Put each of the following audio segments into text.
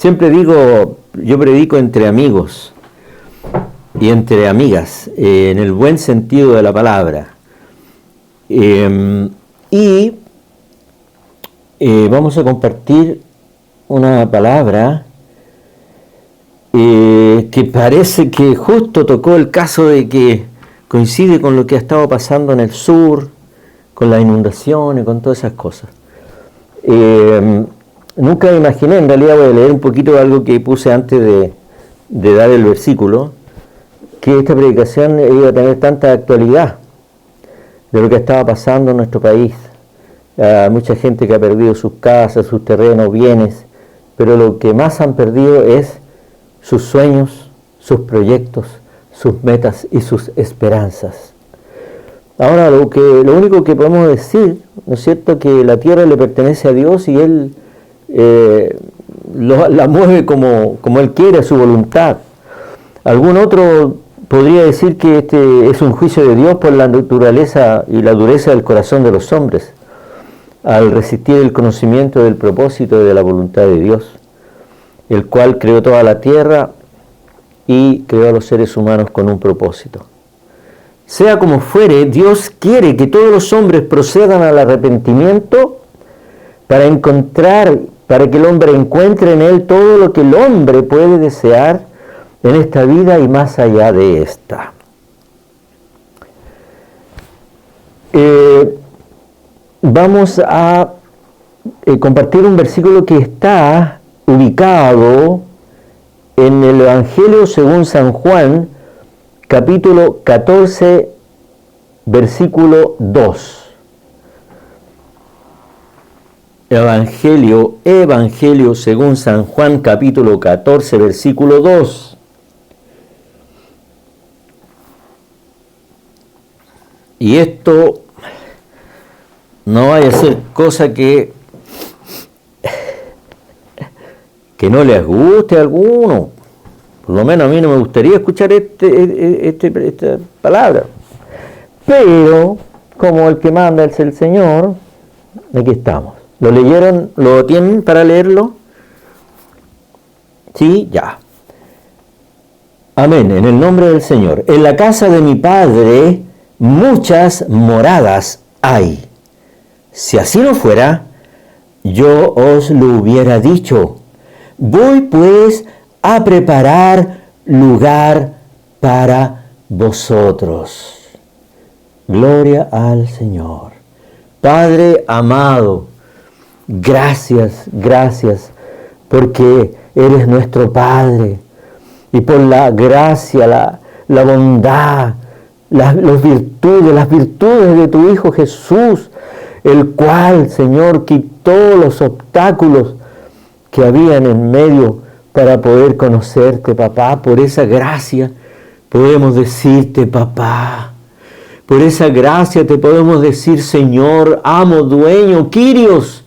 Siempre digo, yo predico entre amigos y entre amigas, en el buen sentido de la palabra. Vamos a compartir una palabra que parece que justo tocó el caso de que coincide con lo que ha estado pasando en el sur, con las inundaciones, con todas esas cosas. Nunca imaginé, en realidad voy a leer un poquito de algo que puse antes de dar el versículo, que esta predicación iba a tener tanta actualidad de lo que estaba pasando en nuestro país. Mucha gente que ha perdido sus casas, sus terrenos, bienes, pero lo que más han perdido es sus sueños, sus proyectos, sus metas y sus esperanzas. Ahora, lo único que podemos decir, ¿no es cierto?, que la tierra le pertenece a Dios y Él la mueve como Él quiere, a su voluntad. Algún otro podría decir que este es un juicio de Dios por la naturaleza y la dureza del corazón de los hombres, al resistir el conocimiento del propósito y de la voluntad de Dios, el cual creó toda la tierra y creó a los seres humanos con un propósito. Sea como fuere, Dios quiere que todos los hombres procedan al arrepentimiento para que el hombre encuentre en él todo lo que el hombre puede desear en esta vida y más allá de esta. Vamos a compartir un versículo que está ubicado en el Evangelio según San Juan, capítulo 14, versículo 2. Evangelio según San Juan, capítulo 14, versículo 2. Y esto no vaya a ser cosa que no les guste a alguno. Por lo menos a mí no me gustaría escuchar esta palabra. Pero, como el que manda es el Señor, aquí estamos. ¿Lo leyeron? ¿Lo tienen para leerlo? Sí, ya. Amén, en el nombre del Señor. En la casa de mi Padre muchas moradas hay. Si así no fuera, yo os lo hubiera dicho. Voy pues a preparar lugar para vosotros. Gloria al Señor. Padre amado, gracias, porque eres nuestro Padre, y por la gracia, la bondad, las virtudes de tu Hijo Jesús, el cual, Señor, quitó los obstáculos que habían en medio para poder conocerte, papá. Por esa gracia podemos decirte, papá. Por esa gracia te podemos decir, Señor, amo, dueño, Kyrios,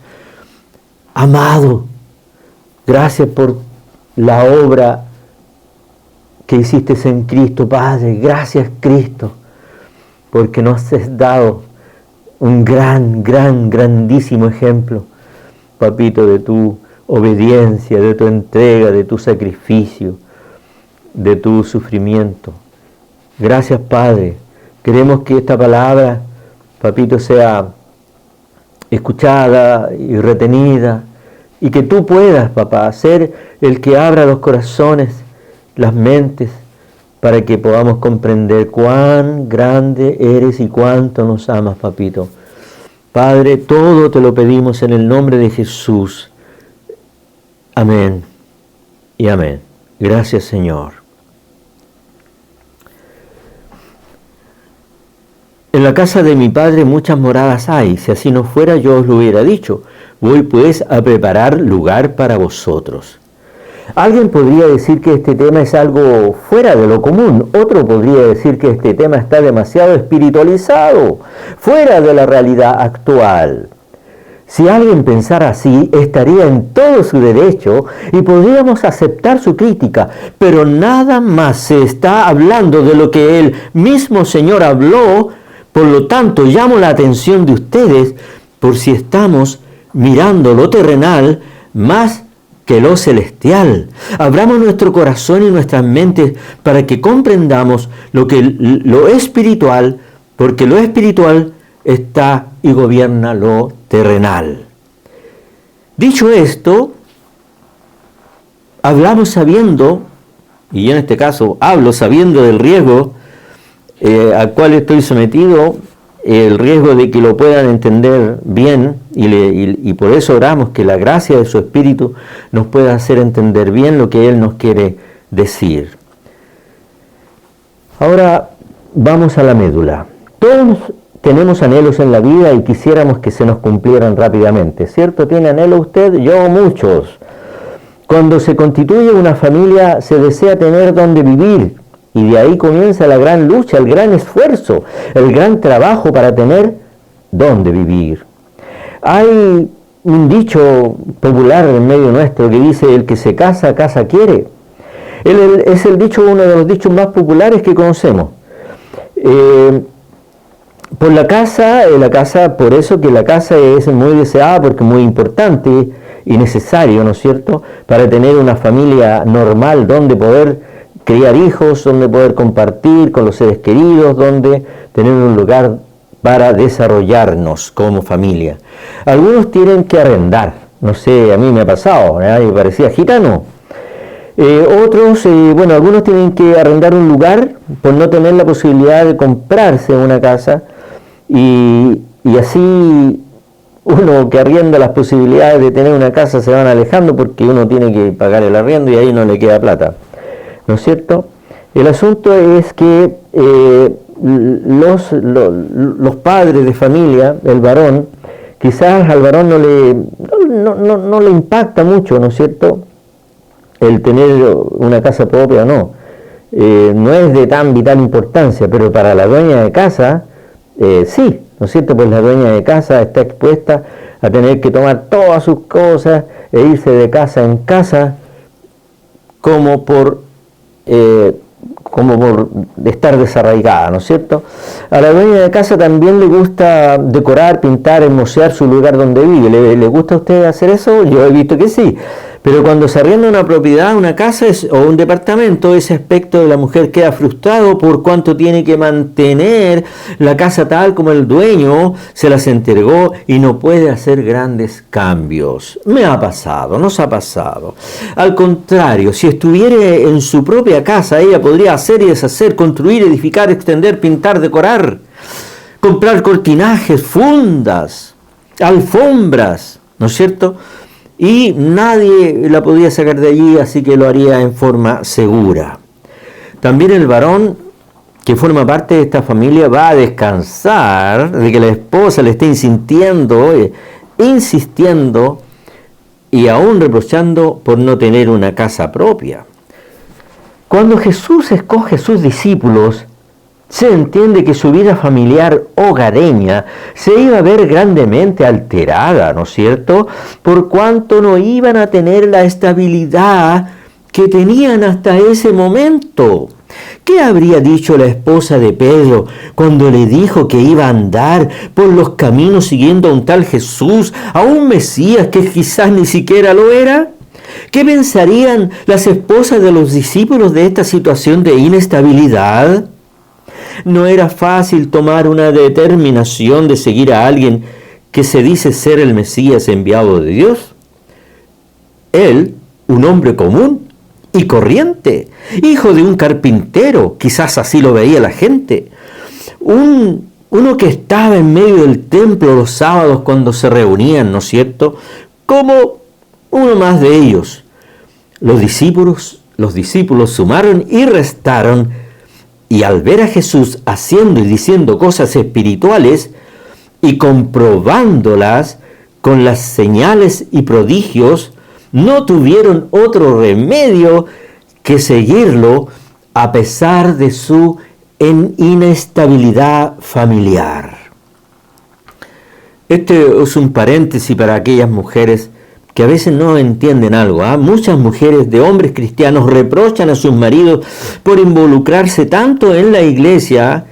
amado. Gracias por la obra que hiciste en Cristo, Padre. Gracias, Cristo, porque nos has dado un grandísimo ejemplo, papito, de tu obediencia, de tu entrega, de tu sacrificio, de tu sufrimiento. Gracias, Padre. Queremos que esta palabra, papito, sea escuchada y retenida, y que tú puedas, papá, ser el que abra los corazones, las mentes, para que podamos comprender cuán grande eres y cuánto nos amas, papito. Padre, todo te lo pedimos en el nombre de Jesús. Amén y amén. Gracias, Señor. En la casa de mi Padre muchas moradas hay. Si así no fuera, yo os lo hubiera dicho. Voy pues a preparar lugar para vosotros. Alguien podría decir que este tema es algo fuera de lo común. Otro podría decir que este tema está demasiado espiritualizado, fuera de la realidad actual. Si alguien pensara así, estaría en todo su derecho y podríamos aceptar su crítica, pero nada más se está hablando de lo que el mismo Señor habló. Por lo tanto, llamo la atención de ustedes por si estamos mirando lo terrenal más que lo celestial. Abramos nuestro corazón y nuestras mentes para que comprendamos lo espiritual, porque lo espiritual está y gobierna lo terrenal. Dicho esto, hablamos sabiendo, y en este caso hablo sabiendo del riesgo al cual estoy sometido, el riesgo de que lo puedan entender bien, y por eso oramos que la gracia de su Espíritu nos pueda hacer entender bien lo que Él nos quiere decir. Ahora vamos a la médula. Todos tenemos anhelos en la vida y quisiéramos que se nos cumplieran rápidamente, ¿cierto? ¿Tiene anhelo usted? Yo muchos. Cuando se constituye una familia se desea tener donde vivir, y de ahí comienza la gran lucha, el gran esfuerzo, el gran trabajo para tener donde vivir. Hay un dicho popular en medio nuestro que dice: el que se casa, casa quiere. Es el dicho, uno de los dichos más populares que conocemos. Por la casa, por eso que la casa es muy deseada, porque es muy importante y necesario, ¿no es cierto?, para tener una familia normal donde poder criar hijos, donde poder compartir con los seres queridos, donde tener un lugar para desarrollarnos como familia. Algunos tienen que arrendar, no sé, a mí me ha pasado, me parecía gitano. Otros, algunos tienen que arrendar un lugar por no tener la posibilidad de comprarse una casa, y así uno que arrienda, las posibilidades de tener una casa se van alejando porque uno tiene que pagar el arriendo y ahí no le queda plata, ¿no es cierto? El asunto es que los padres de familia, el varón, quizás al varón no le impacta mucho, ¿no es cierto?, el tener una casa propia, no es de tan vital importancia, pero para la dueña de casa, sí, ¿no es cierto? Pues la dueña de casa está expuesta a tener que tomar todas sus cosas e irse de casa en casa como por estar desarraigada, ¿no es cierto? A la dueña de casa también le gusta decorar, pintar, hermosear su lugar donde vive. ¿Le gusta a usted hacer eso? Yo he visto que sí. Pero cuando se arrienda una propiedad, una casa o un departamento, ese aspecto de la mujer queda frustrado por cuanto tiene que mantener la casa tal como el dueño se las entregó y no puede hacer grandes cambios. Me ha pasado, nos ha pasado. Al contrario, si estuviera en su propia casa, ella podría hacer y deshacer, construir, edificar, extender, pintar, decorar, comprar cortinajes, fundas, alfombras, ¿no es cierto?, y nadie la podía sacar de allí, así que lo haría en forma segura. También el varón que forma parte de esta familia va a descansar de que la esposa le esté insistiendo y aún reprochando por no tener una casa propia. Cuando Jesús escoge a sus discípulos, se entiende que su vida familiar hogareña se iba a ver grandemente alterada, ¿no es cierto?, por cuanto no iban a tener la estabilidad que tenían hasta ese momento. ¿Qué habría dicho la esposa de Pedro cuando le dijo que iba a andar por los caminos siguiendo a un tal Jesús, a un Mesías que quizás ni siquiera lo era? ¿Qué pensarían las esposas de los discípulos de esta situación de inestabilidad? No era fácil tomar una determinación de seguir a alguien que se dice ser el Mesías enviado de Dios. Él, un hombre común y corriente, hijo de un carpintero, quizás así lo veía la gente, uno que estaba en medio del templo los sábados cuando se reunían, ¿no es cierto?, como uno más de ellos. Los discípulos sumaron y restaron, y al ver a Jesús haciendo y diciendo cosas espirituales y comprobándolas con las señales y prodigios, no tuvieron otro remedio que seguirlo a pesar de su inestabilidad familiar. Este es un paréntesis para aquellas mujeres que a veces no entienden algo. Muchas mujeres de hombres cristianos reprochan a sus maridos por involucrarse tanto en la iglesia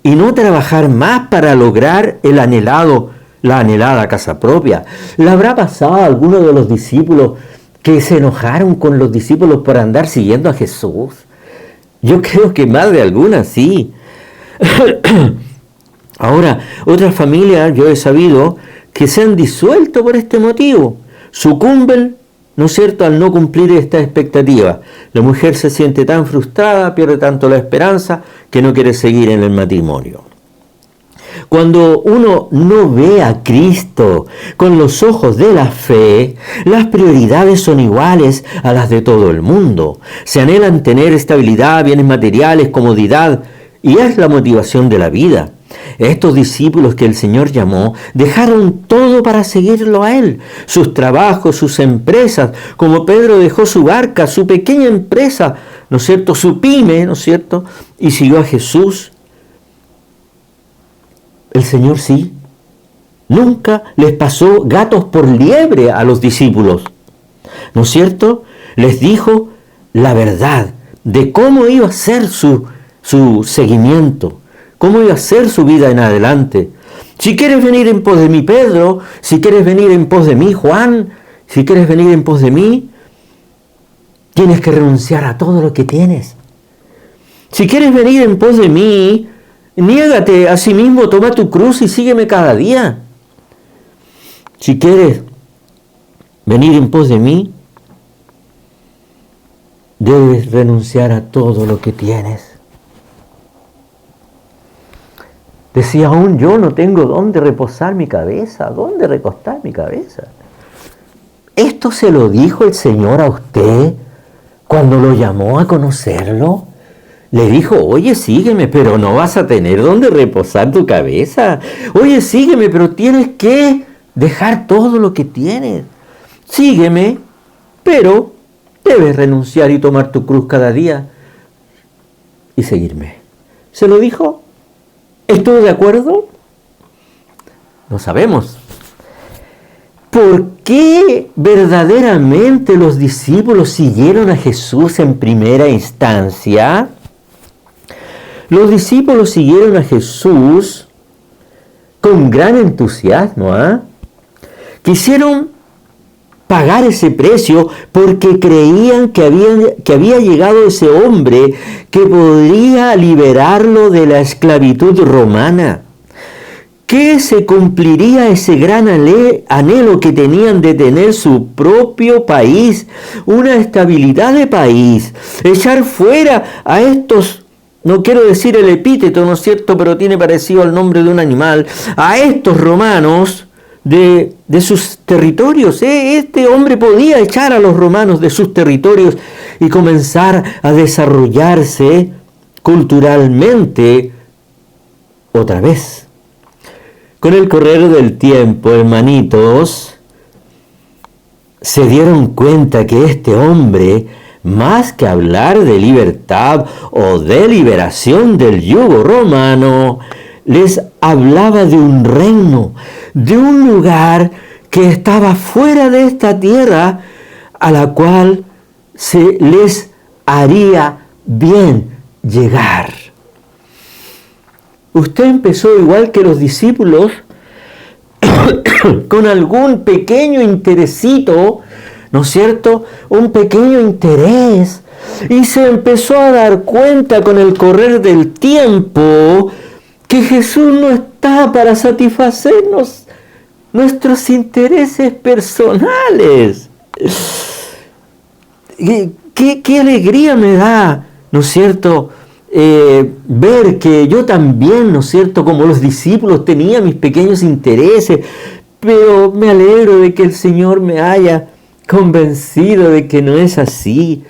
y no trabajar más para lograr la anhelada casa propia. ¿Le habrá pasado a alguno de los discípulos que se enojaron con los discípulos por andar siguiendo a Jesús? Yo creo que más de alguna sí. Ahora, otras familias, yo he sabido, que se han disuelto por este motivo. Sucumben, ¿no es cierto?, al no cumplir esta expectativa. La mujer se siente tan frustrada, pierde tanto la esperanza, que no quiere seguir en el matrimonio. Cuando uno no ve a Cristo con los ojos de la fe, las prioridades son iguales a las de todo el mundo. Se anhelan tener estabilidad, bienes materiales, comodidad, y es la motivación de la vida. Estos discípulos que el Señor llamó dejaron todo para seguirlo a Él, sus trabajos, sus empresas, como Pedro dejó su barca, su pequeña empresa, ¿no es cierto?, su pyme, ¿no es cierto?, y siguió a Jesús. El Señor sí, nunca les pasó gatos por liebre a los discípulos, ¿no es cierto? Les dijo la verdad de cómo iba a ser su seguimiento, cómo iba a ser su vida en adelante. Si quieres venir en pos de mí, Pedro, si quieres venir en pos de mí, Juan, si quieres venir en pos de mí, tienes que renunciar a todo lo que tienes. Si quieres venir en pos de mí, niégate a sí mismo, toma tu cruz y sígueme cada día. Si quieres venir en pos de mí, debes renunciar a todo lo que tienes. Decía aún, yo no tengo dónde reposar mi cabeza, dónde recostar mi cabeza. ¿Esto se lo dijo el Señor a usted cuando lo llamó a conocerlo? Le dijo, oye, sígueme, pero no vas a tener dónde reposar tu cabeza. Oye, sígueme, pero tienes que dejar todo lo que tienes. Sígueme, pero debes renunciar y tomar tu cruz cada día y seguirme. ¿Se lo dijo? ¿Estuvo de acuerdo? No sabemos. ¿Por qué verdaderamente los discípulos siguieron a Jesús en primera instancia? Los discípulos siguieron a Jesús con gran entusiasmo. Quisieron pagar ese precio porque creían que había llegado ese hombre que podría liberarlo de la esclavitud romana, que se cumpliría ese gran anhelo que tenían de tener su propio país, una estabilidad de país, echar fuera a estos, no quiero decir el epíteto, ¿no es cierto?, pero tiene parecido al nombre de un animal, a estos romanos de sus territorios. Este hombre podía echar a los romanos de sus territorios y comenzar a desarrollarse culturalmente otra vez. Con el correr del tiempo, hermanitos, se dieron cuenta que este hombre, más que hablar de libertad o de liberación del yugo romano, les hablaba de un reino, de un lugar que estaba fuera de esta tierra, a la cual se les haría bien llegar. Usted empezó igual que los discípulos, con algún pequeño interesito, ¿no es cierto?, un pequeño interés, y se empezó a dar cuenta con el correr del tiempo que Jesús no está para satisfacernos nuestros intereses personales. Qué alegría me da, ¿no es cierto?, ver que yo también, ¿no es cierto?, como los discípulos, tenía mis pequeños intereses, pero me alegro de que el Señor me haya convencido de que no es así.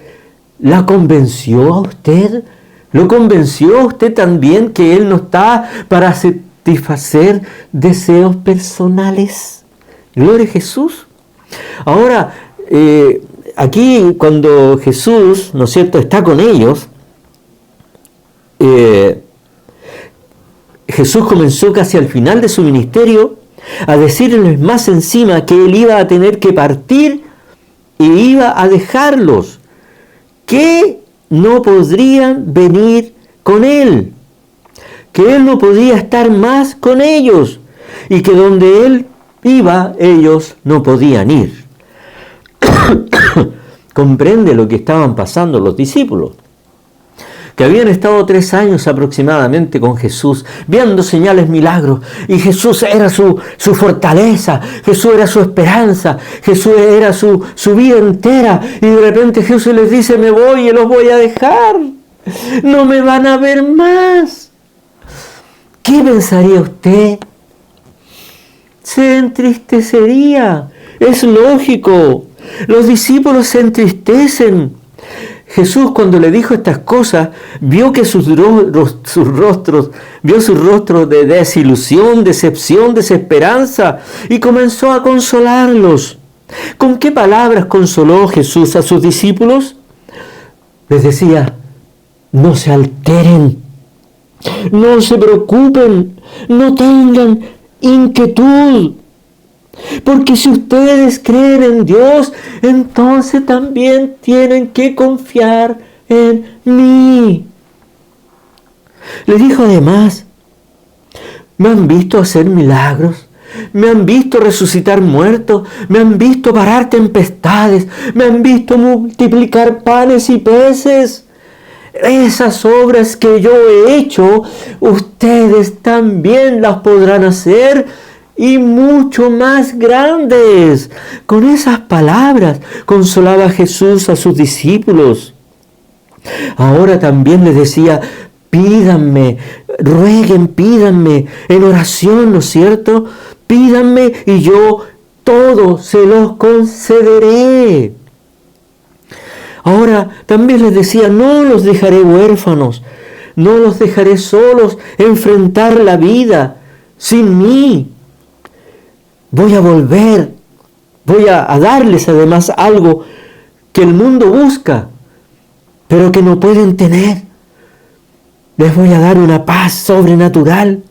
¿La convenció a usted? ¿Lo convenció a usted también que Él no está para satisfacer deseos personales? Gloria a Jesús. Ahora, aquí cuando Jesús, ¿no es cierto?, está con ellos, Jesús comenzó casi al final de su ministerio a decirles más encima que Él iba a tener que partir y iba a dejarlos, que no podrían venir con Él, que Él no podía estar más con ellos y que donde Él iba, ellos no podían ir. comprende lo que estaban pasando los discípulos, que habían estado 3 años aproximadamente con Jesús, viendo señales, milagros, y Jesús era su fortaleza, Jesús era su esperanza, Jesús era su vida entera, y de repente Jesús les dice: me voy y los voy a dejar, no me van a ver más. ¿Qué pensaría usted? Se entristecería, es lógico, los discípulos se entristecen. Jesús, cuando le dijo estas cosas, vio que sus rostros de desilusión, decepción, desesperanza, y comenzó a consolarlos. ¿Con qué palabras consoló Jesús a sus discípulos? Les decía: no se alteren, no se preocupen, no tengan inquietud. Porque si ustedes creen en Dios, entonces también tienen que confiar en mí. Le dijo además: me han visto hacer milagros, me han visto resucitar muertos, me han visto parar tempestades, me han visto multiplicar panes y peces. Esas obras que yo he hecho, ustedes también las podrán hacer, y mucho más grandes. Con esas palabras consolaba Jesús a sus discípulos. Ahora también les decía: pídanme, rueguen, pídanme en oración, ¿no es cierto? Pídanme y yo todo se los concederé. Ahora también les decía: no los dejaré huérfanos, no los dejaré solos enfrentar la vida sin mí. Voy a volver, voy a darles además algo que el mundo busca, pero que no pueden tener. Les voy a dar una paz sobrenatural,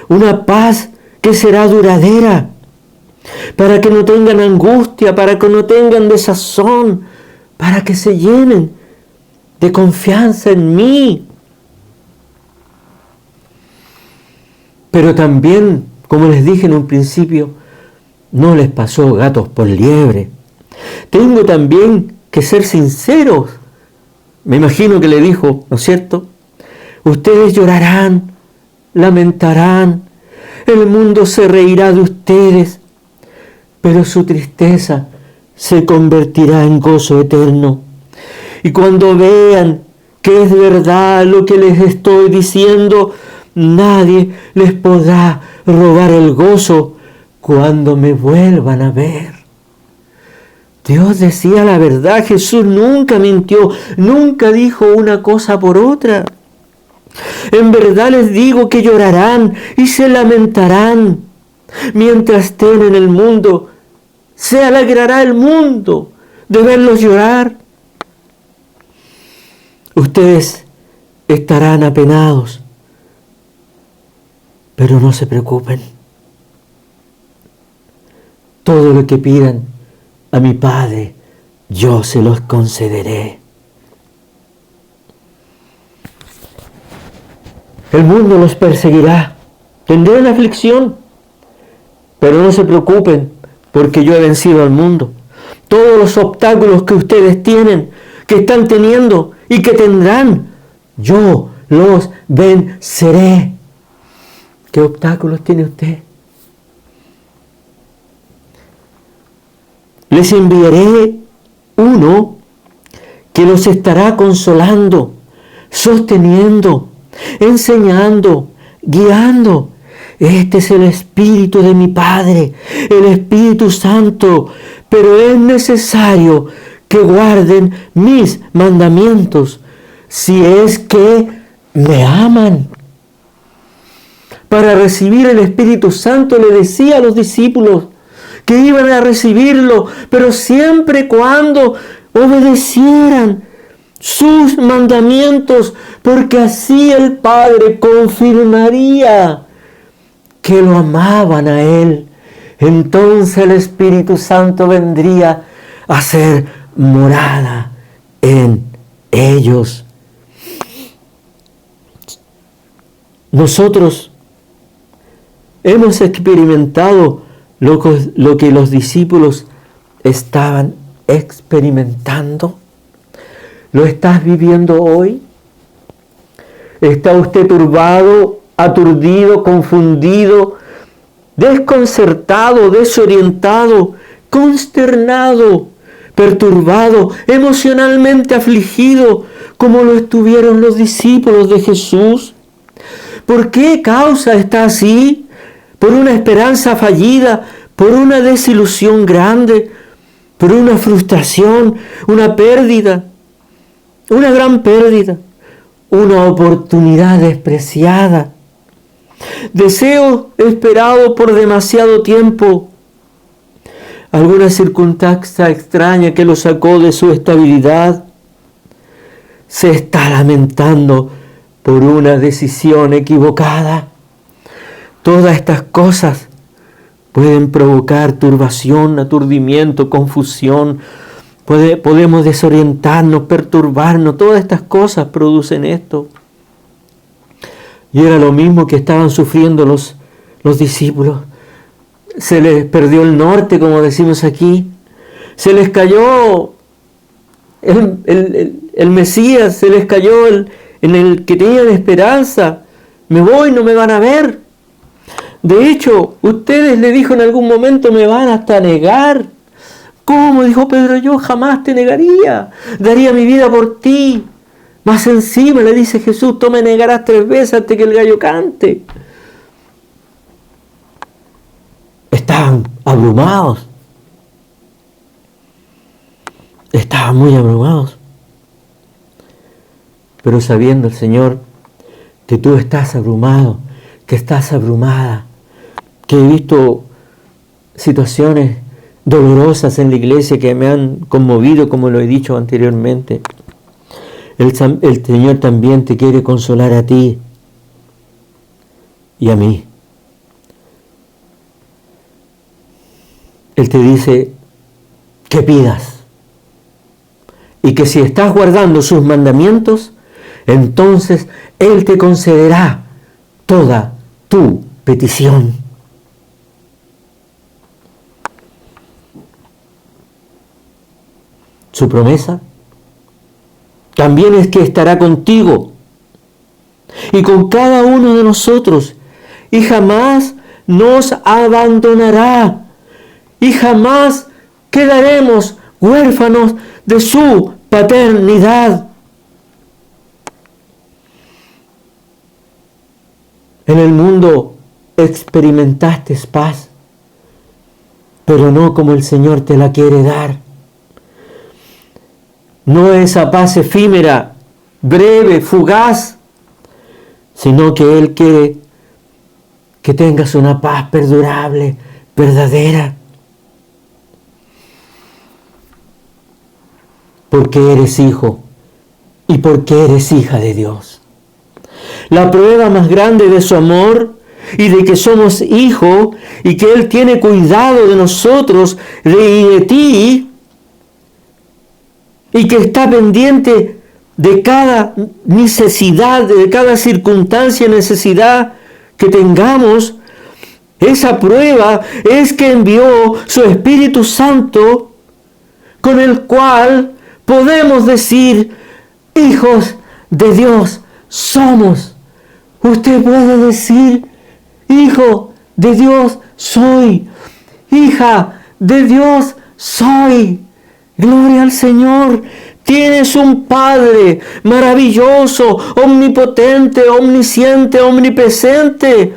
una paz que será duradera, para que no tengan angustia, para que no tengan desazón, para que se llenen de confianza en mí. Pero también, como les dije en un principio, no les pasó gatos por liebre. Tengo también que ser sinceros. Me imagino que le dijo, ¿no es cierto? Ustedes llorarán, lamentarán, el mundo se reirá de ustedes, pero su tristeza se convertirá en gozo eterno. Y cuando vean que es verdad lo que les estoy diciendo, nadie les podrá robar el gozo cuando me vuelvan a ver. Dios decía la verdad, Jesús nunca mintió, nunca dijo una cosa por otra. En verdad les digo que llorarán y se lamentarán. Mientras estén en el mundo, se alegrará el mundo de verlos llorar. Ustedes estarán apenados, pero no se preocupen. Todo lo que pidan a mi Padre, yo se los concederé. El mundo los perseguirá, tendrán aflicción, pero no se preocupen, porque yo he vencido al mundo. Todos los obstáculos que ustedes tienen, que están teniendo y que tendrán, yo los venceré. ¿Qué obstáculos tiene usted? Les enviaré uno que los estará consolando, sosteniendo, enseñando, guiando. Este es el Espíritu de mi Padre, el Espíritu Santo, pero es necesario que guarden mis mandamientos, si es que me aman. Para recibir el Espíritu Santo le decía a los discípulos que iban a recibirlo, pero siempre cuando obedecieran sus mandamientos, porque así el Padre confirmaría que lo amaban a Él. Entonces el Espíritu Santo vendría a ser morada en ellos. Nosotros hemos experimentado lo que los discípulos estaban experimentando? ¿Lo estás viviendo hoy? ¿Está usted turbado, aturdido, confundido, desconcertado, desorientado, consternado, perturbado, emocionalmente afligido, como lo estuvieron los discípulos de Jesús? ¿Por qué causa está así? ¿Por una esperanza fallida? ¿Por una desilusión grande? ¿Por una frustración? ¿Una pérdida? Una gran pérdida. Una oportunidad despreciada. Deseo esperado por demasiado tiempo. Alguna circunstancia extraña que lo sacó de su estabilidad. Se está lamentando por una decisión equivocada. Todas estas cosas pueden provocar turbación, aturdimiento, confusión. Podemos desorientarnos, perturbarnos. Todas estas cosas producen esto. Y era lo mismo que estaban sufriendo los discípulos. Se les perdió el norte, como decimos aquí. Se les cayó el Mesías, se les cayó en el que tenían esperanza. Me voy, no me van a ver. De hecho, ustedes, le dijo en algún momento, me van hasta negar. ¿Cómo? Dijo Pedro, yo jamás te negaría. Daría mi vida por ti. Más encima le dice Jesús, tú me negarás 3 veces antes que el gallo cante. Estaban abrumados. Estaban muy abrumados. Pero sabiendo el Señor que tú estás abrumado, que estás abrumada, que he visto situaciones dolorosas en la iglesia que me han conmovido, como lo he dicho anteriormente. El Señor también te quiere consolar a ti y a mí. Él te dice que pidas y que si estás guardando sus mandamientos, entonces Él te concederá toda tu petición. Su promesa también es que estará contigo y con cada uno de nosotros y jamás nos abandonará y jamás quedaremos huérfanos de su paternidad. En el mundo experimentaste paz, pero no como el Señor te la quiere dar. No esa paz efímera, breve, fugaz, sino que Él quiere que tengas una paz perdurable, verdadera. Porque eres hijo y porque eres hija de Dios. La prueba más grande de su amor y de que somos hijos y que Él tiene cuidado de nosotros y de ti, y que está pendiente de cada necesidad, de cada circunstancia, necesidad que tengamos. Esa prueba es que envió su Espíritu Santo, con el cual podemos decir, hijos de Dios somos. Usted puede decir, hijo de Dios soy, hija de Dios soy. Gloria al Señor. Tienes un Padre maravilloso, omnipotente, omnisciente, omnipresente.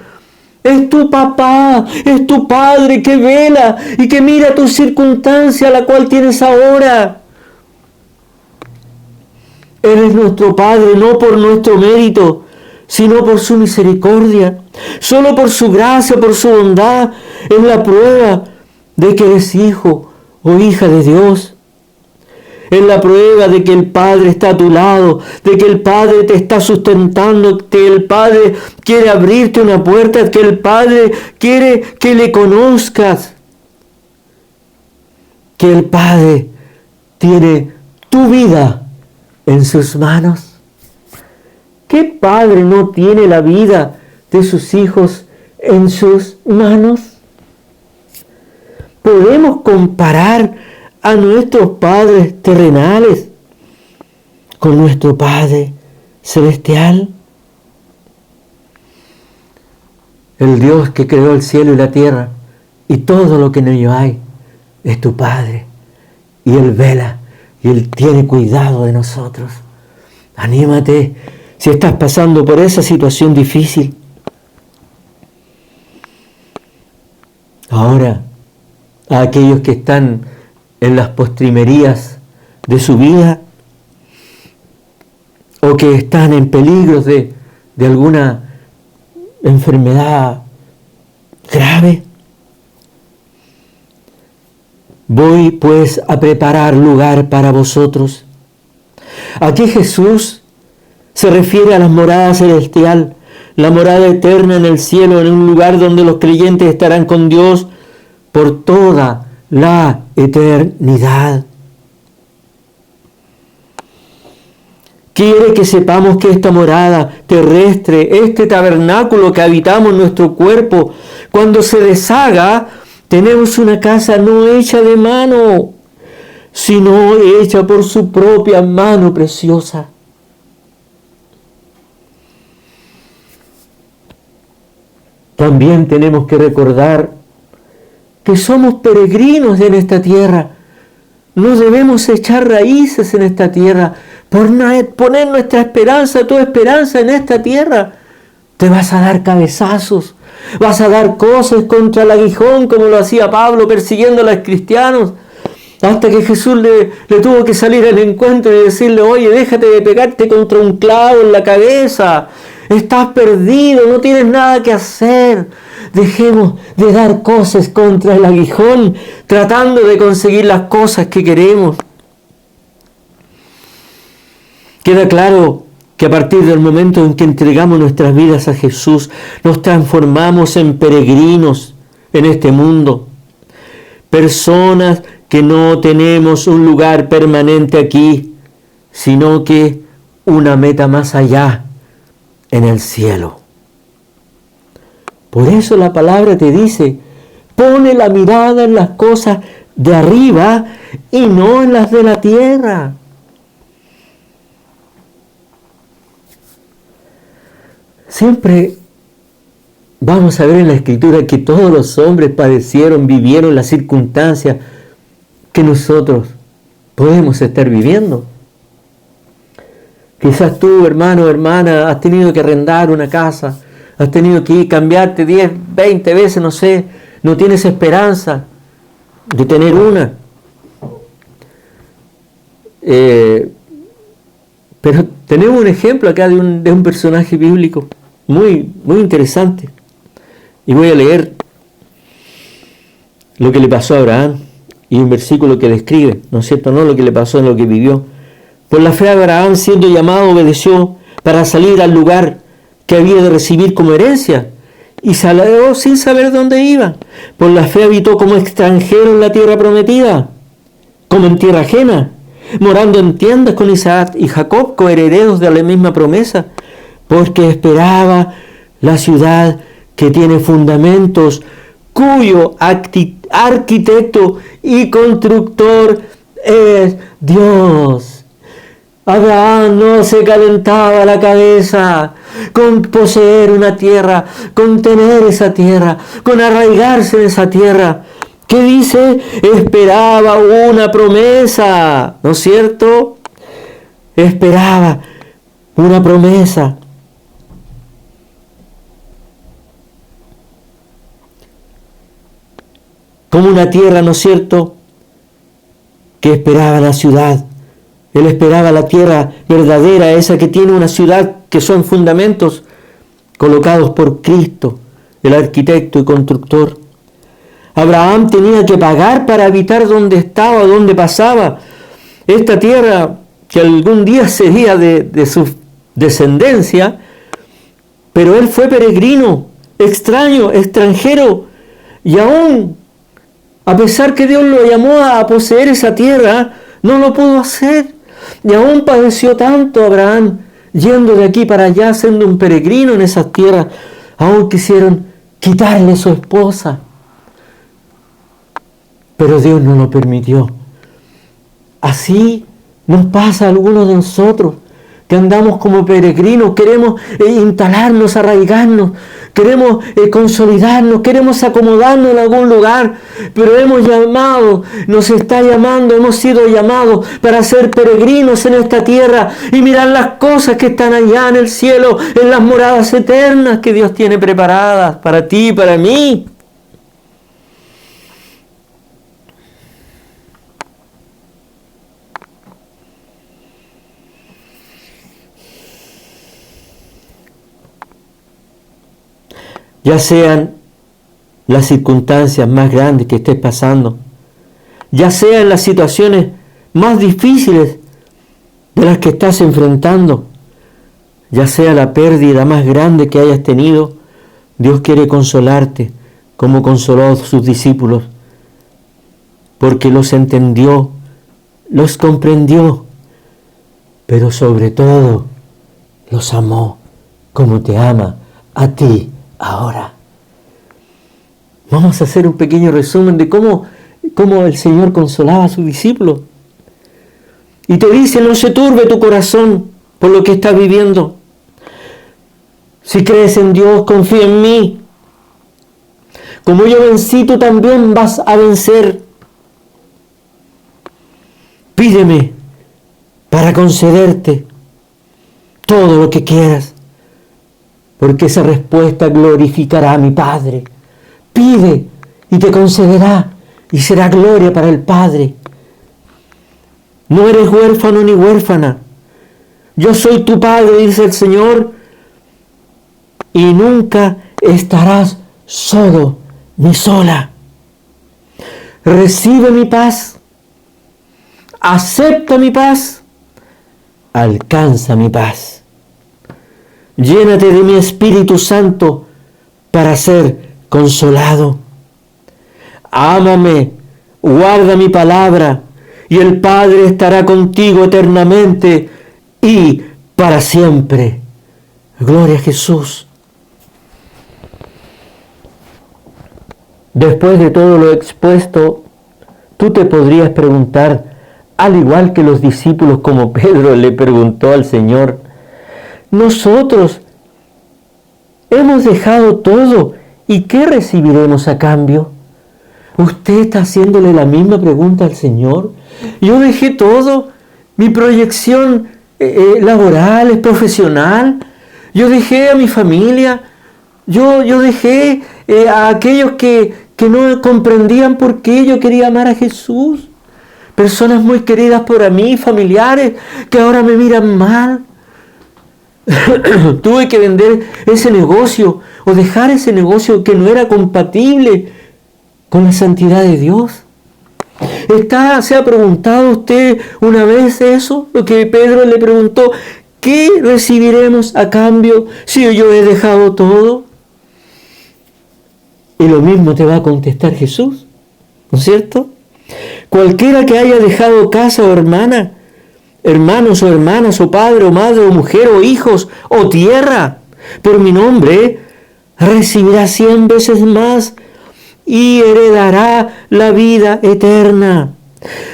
Es tu papá, es tu Padre que vela y que mira tu circunstancia, la cual tienes ahora. Él es nuestro Padre, no por nuestro mérito, sino por su misericordia. Solo por su gracia, por su bondad, es la prueba de que eres hijo o hija de Dios. Es la prueba de que el Padre está a tu lado, de que el Padre te está sustentando, que el Padre quiere abrirte una puerta, que el Padre quiere que le conozcas, que el Padre tiene tu vida en sus manos. ¿Qué padre no tiene la vida de sus hijos en sus manos? ¿Podemos comparar a nuestros padres terrenales con nuestro Padre celestial? El Dios que creó el cielo y la tierra y todo lo que en ello hay es tu Padre, y Él vela y Él tiene cuidado de nosotros. Anímate si estás pasando por esa situación difícil. Ahora, a aquellos que están en las postrimerías de su vida o que están en peligro de alguna enfermedad grave, voy pues a preparar lugar para vosotros. Aquí Jesús se refiere a la morada celestial, la morada eterna en el cielo, en un lugar donde los creyentes estarán con Dios por toda la eternidad. Quiere que sepamos que esta morada terrestre, este tabernáculo que habitamos en nuestro cuerpo, cuando se deshaga, tenemos una casa no hecha de mano, sino hecha por su propia mano preciosa. También tenemos que recordar que somos peregrinos en esta tierra. No debemos echar raíces en esta tierra. Por poner nuestra esperanza, tu esperanza en esta tierra, te vas a dar cabezazos. Vas a dar cosas contra el aguijón, como lo hacía Pablo persiguiendo a los cristianos. Hasta que Jesús le tuvo que salir al encuentro y decirle: oye, déjate de pegarte contra un clavo en la cabeza. Estás perdido, no tienes nada que hacer. Dejemos de dar cosas contra el aguijón, tratando de conseguir las cosas que queremos. Queda claro que a partir del momento en que entregamos nuestras vidas a Jesús, nos transformamos en peregrinos en este mundo. Personas que no tenemos un lugar permanente aquí, sino que una meta más allá, en el cielo. Por eso la palabra te dice: pone la mirada en las cosas de arriba y no en las de la tierra. Siempre vamos a ver en la Escritura que todos los hombres padecieron, vivieron las circunstancias que nosotros podemos estar viviendo. Quizás tú, hermano o hermana, has tenido que arrendar una casa, has tenido que cambiarte 10, 20 veces, no sé, no tienes esperanza de tener una. Pero tenemos un ejemplo acá de un personaje bíblico muy, muy interesante. Y voy a leer lo que le pasó a Abraham y un versículo que describe, ¿no es cierto? No lo que le pasó en lo que vivió. Por la fe Abraham, siendo llamado, obedeció para salir al lugar que había de recibir como herencia, y salió sin saber dónde iba. Por la fe habitó como extranjero en la tierra prometida, como en tierra ajena, morando en tiendas con Isaac y Jacob, coherederos de la misma promesa, porque esperaba la ciudad que tiene fundamentos, cuyo arquitecto y constructor es Dios. Abraham no se calentaba la cabeza con poseer una tierra, con tener esa tierra, con arraigarse en esa tierra. ¿Qué dice? Esperaba una promesa, ¿no es cierto? Esperaba una promesa. Como una tierra, ¿no es cierto?, que esperaba la ciudad. Él esperaba la tierra verdadera, esa que tiene una ciudad que son fundamentos colocados por Cristo, el arquitecto y constructor. Abraham tenía que pagar para habitar donde estaba, donde pasaba. Esta tierra que algún día sería de su descendencia, pero él fue peregrino, extraño, extranjero, y aún, a pesar que Dios lo llamó a poseer esa tierra, no lo pudo hacer. Y aún padeció tanto Abraham, yendo de aquí para allá, siendo un peregrino en esas tierras. Aún quisieron quitarle su esposa, pero Dios no lo permitió. Así nos pasa a algunos de nosotros, que andamos como peregrinos, queremos instalarnos, arraigarnos, queremos consolidarnos, queremos acomodarnos en algún lugar, pero nos está llamando, hemos sido llamados para ser peregrinos en esta tierra y mirar las cosas que están allá en el cielo, en las moradas eternas que Dios tiene preparadas para ti y para mí. Ya sean las circunstancias más grandes que estés pasando, ya sean las situaciones más difíciles de las que estás enfrentando, ya sea la pérdida más grande que hayas tenido, Dios quiere consolarte como consoló a sus discípulos, porque los entendió, los comprendió, pero sobre todo los amó como te ama a ti ahora. Vamos a hacer un pequeño resumen de cómo el Señor consolaba a sus discípulos. Y te dice: no se turbe tu corazón por lo que estás viviendo. Si crees en Dios, confía en mí. Como yo vencí, tú también vas a vencer. Pídeme para concederte todo lo que quieras, porque esa respuesta glorificará a mi Padre. Pide y te concederá, y será gloria para el Padre. No eres huérfano ni huérfana. Yo soy tu Padre, dice el Señor, y nunca estarás solo ni sola. Recibe mi paz, acepta mi paz, alcanza mi paz. Llénate de mi Espíritu Santo para ser consolado. Ámame, guarda mi palabra, y el Padre estará contigo eternamente y para siempre. Gloria a Jesús. Después de todo lo expuesto, tú te podrías preguntar, al igual que los discípulos, como Pedro le preguntó al Señor: nosotros hemos dejado todo, ¿y qué recibiremos a cambio? Usted está haciéndole la misma pregunta al Señor. Yo dejé todo, mi proyección laboral, profesional, yo dejé a mi familia, yo dejé a aquellos que no comprendían por qué yo quería amar a Jesús, personas muy queridas por mí, familiares que ahora me miran mal. Tuve que vender ese negocio o dejar ese negocio que no era compatible con la santidad de Dios. ¿Se ha preguntado usted una vez eso? Lo que Pedro le preguntó: ¿qué recibiremos a cambio si yo he dejado todo? Y lo mismo te va a contestar Jesús, ¿no es cierto? Cualquiera que haya dejado casa o hermana, hermanos o hermanas, o padre o madre o mujer o hijos o tierra, por mi nombre, recibirá 100 veces más y heredará la vida eterna.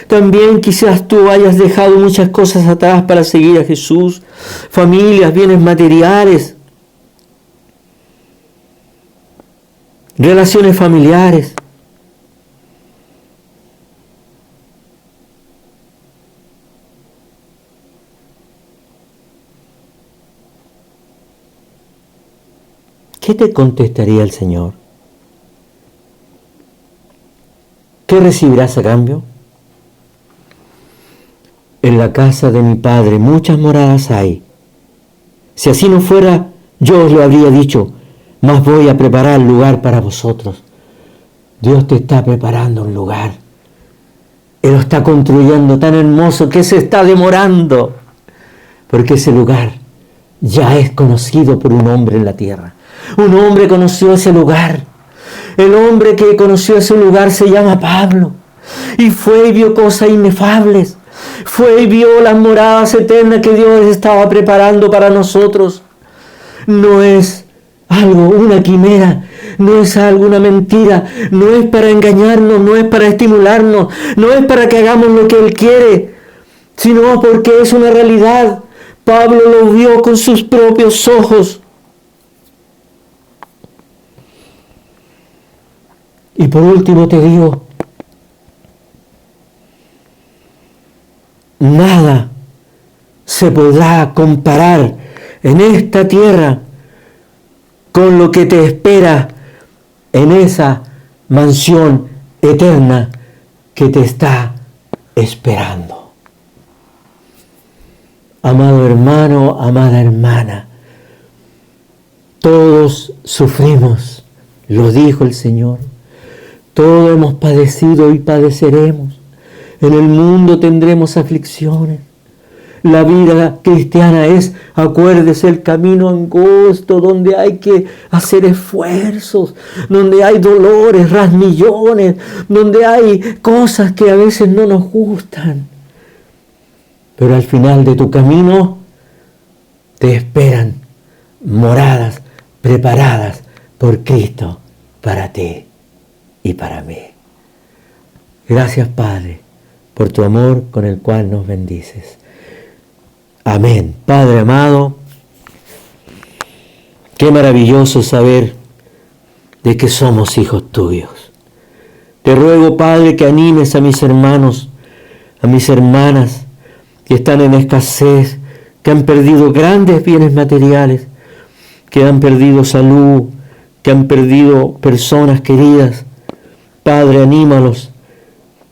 También quizás tú hayas dejado muchas cosas atrás para seguir a Jesús: familias, bienes materiales, relaciones familiares. ¿Qué te contestaría el Señor? ¿Qué recibirás a cambio? En la casa de mi Padre muchas moradas hay. Si así no fuera, yo os lo habría dicho, mas voy a preparar lugar para vosotros. Dios te está preparando un lugar. Él lo está construyendo tan hermoso que se está demorando, porque ese lugar ya es conocido por un hombre en la tierra. Un hombre conoció ese lugar. El hombre que conoció ese lugar se llama Pablo. Y fue y vio cosas inefables. Fue y vio las moradas eternas que Dios estaba preparando para nosotros. No es algo, una quimera, no es algo, una mentira, no es para engañarnos, no es para estimularnos, no es para que hagamos lo que Él quiere. sino porque es una realidad. Pablo lo vio con sus propios ojos. Y por último te digo, nada se podrá comparar en esta tierra con lo que te espera en esa mansión eterna que te está esperando. Amado hermano, amada hermana, todos sufrimos, lo dijo el Señor. Todos hemos padecido y padeceremos. En el mundo tendremos aflicciones. La vida cristiana es, acuérdese, el camino angosto, donde hay que hacer esfuerzos, donde hay dolores, rasmillones, donde hay cosas que a veces no nos gustan. Pero al final de tu camino te esperan moradas preparadas por Cristo para ti y para mí. Gracias, Padre, por tu amor con el cual nos bendices. Amén. Padre amado, qué maravilloso saber de que somos hijos tuyos. Te ruego, Padre, que animes a mis hermanos, a mis hermanas que están en escasez, que han perdido grandes bienes materiales, que han perdido salud, que han perdido personas queridas. Padre, anímalos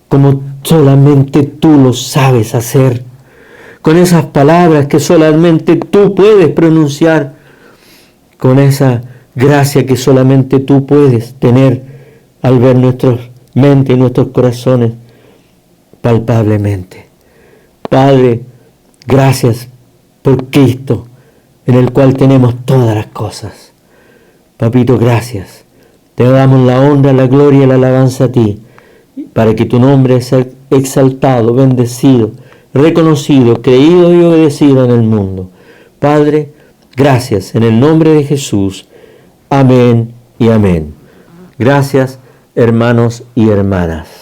como solamente tú lo sabes hacer, con esas palabras que solamente tú puedes pronunciar, con esa gracia que solamente tú puedes tener al ver nuestras mentes y nuestros corazones palpablemente. Padre, gracias por Cristo, en el cual tenemos todas las cosas. Papito, gracias. Te damos la honra, la gloria y la alabanza a ti, para que tu nombre sea exaltado, bendecido, reconocido, creído y obedecido en el mundo. Padre, gracias en el nombre de Jesús. Amén y amén. Gracias, hermanos y hermanas.